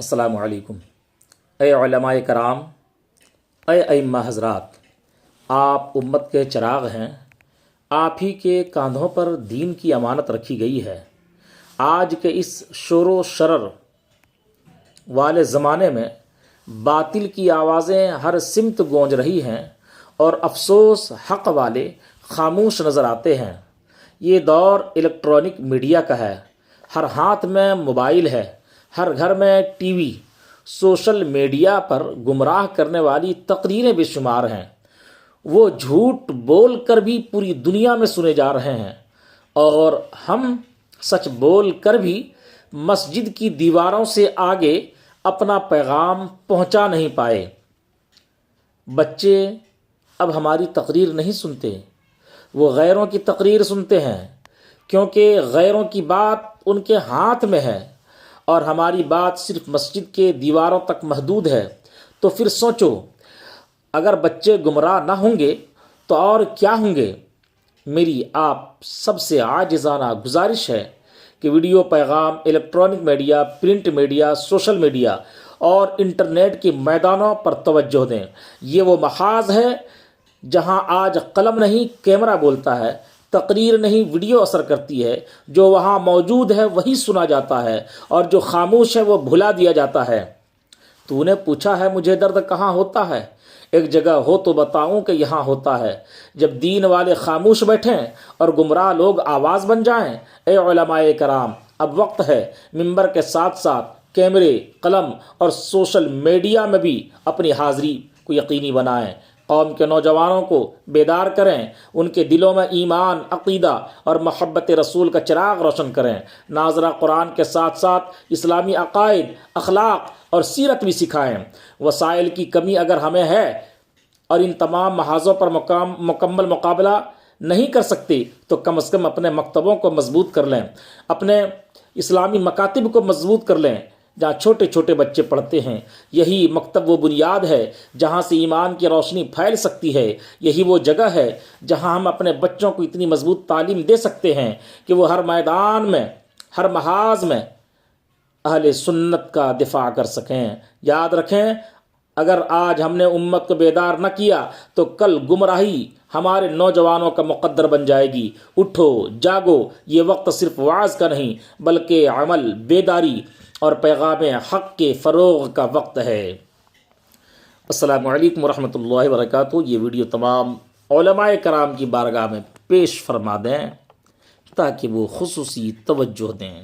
السلام علیکم۔ اے علماء کرام، اے ائمہ حضرات، آپ امت کے چراغ ہیں، آپ ہی کے کاندھوں پر دین کی امانت رکھی گئی ہے۔ آج کے اس شور و شرر والے زمانے میں باطل کی آوازیں ہر سمت گونج رہی ہیں اور افسوس حق والے خاموش نظر آتے ہیں۔ یہ دور الیکٹرانک میڈیا کا ہے، ہر ہاتھ میں موبائل ہے، ہر گھر میں ٹی وی، سوشل میڈیا پر گمراہ کرنے والی تقریریں بے شمار ہیں۔ وہ جھوٹ بول کر بھی پوری دنیا میں سنے جا رہے ہیں اور ہم سچ بول کر بھی مسجد کی دیواروں سے آگے اپنا پیغام پہنچا نہیں پائے۔ بچے اب ہماری تقریر نہیں سنتے، وہ غیروں کی تقریر سنتے ہیں، کیونکہ غیروں کی بات ان کے ہاتھ میں ہے اور ہماری بات صرف مسجد کے دیواروں تک محدود ہے۔ تو پھر سوچو، اگر بچے گمراہ نہ ہوں گے تو اور کیا ہوں گے؟ میری آپ سب سے عاجزانہ گزارش ہے کہ ویڈیو پیغام، electronic media, print media, social media اور انٹرنیٹ کے میدانوں پر توجہ دیں۔ یہ وہ محاذ ہے جہاں آج قلم نہیں کیمرہ بولتا ہے، تقریر نہیں ویڈیو اثر کرتی ہے۔ جو وہاں موجود ہے وہی سنا جاتا ہے اور جو خاموش ہے وہ بھلا دیا جاتا ہے۔ تو نے پوچھا ہے مجھے درد کہاں ہوتا ہے؟ ایک جگہ ہو تو بتاؤں کہ یہاں ہوتا ہے۔ جب دین والے خاموش بیٹھیں اور گمراہ لوگ آواز بن جائیں۔ اے علماء کرام، اب وقت ہے منبر کے ساتھ ساتھ کیمرے، قلم اور سوشل میڈیا میں بھی اپنی حاضری کو یقینی بنائیں۔ قوم کے نوجوانوں کو بیدار کریں، ان کے دلوں میں ایمان، عقیدہ اور محبت رسول کا چراغ روشن کریں۔ ناظرہ قرآن کے ساتھ ساتھ اسلامی عقائد، اخلاق اور سیرت بھی سکھائیں۔ وسائل کی کمی اگر ہمیں ہے اور ان تمام محاذوں پر مکمل مقابلہ نہیں کر سکتے تو کم از کم اپنے مکتبوں کو مضبوط کر لیں، اپنے اسلامی مکاتب کو مضبوط کر لیں جہاں چھوٹے چھوٹے بچے پڑھتے ہیں۔ یہی مکتب وہ بنیاد ہے جہاں سے ایمان کی روشنی پھیل سکتی ہے۔ یہی وہ جگہ ہے جہاں ہم اپنے بچوں کو اتنی مضبوط تعلیم دے سکتے ہیں کہ وہ ہر میدان میں، ہر محاذ میں اہل سنت کا دفاع کر سکیں۔ یاد رکھیں، اگر آج ہم نے امت کو بیدار نہ کیا تو کل گمراہی ہمارے نوجوانوں کا مقدر بن جائے گی۔ اٹھو، جاگو، یہ وقت صرف وعظ کا نہیں بلکہ عمل، بیداری اور پیغام حق کے فروغ کا وقت ہے۔ السلام علیکم ورحمۃ اللہ وبرکاتہ۔ یہ ویڈیو تمام علماء کرام کی بارگاہ میں پیش فرما دیں تاکہ وہ خصوصی توجہ دیں۔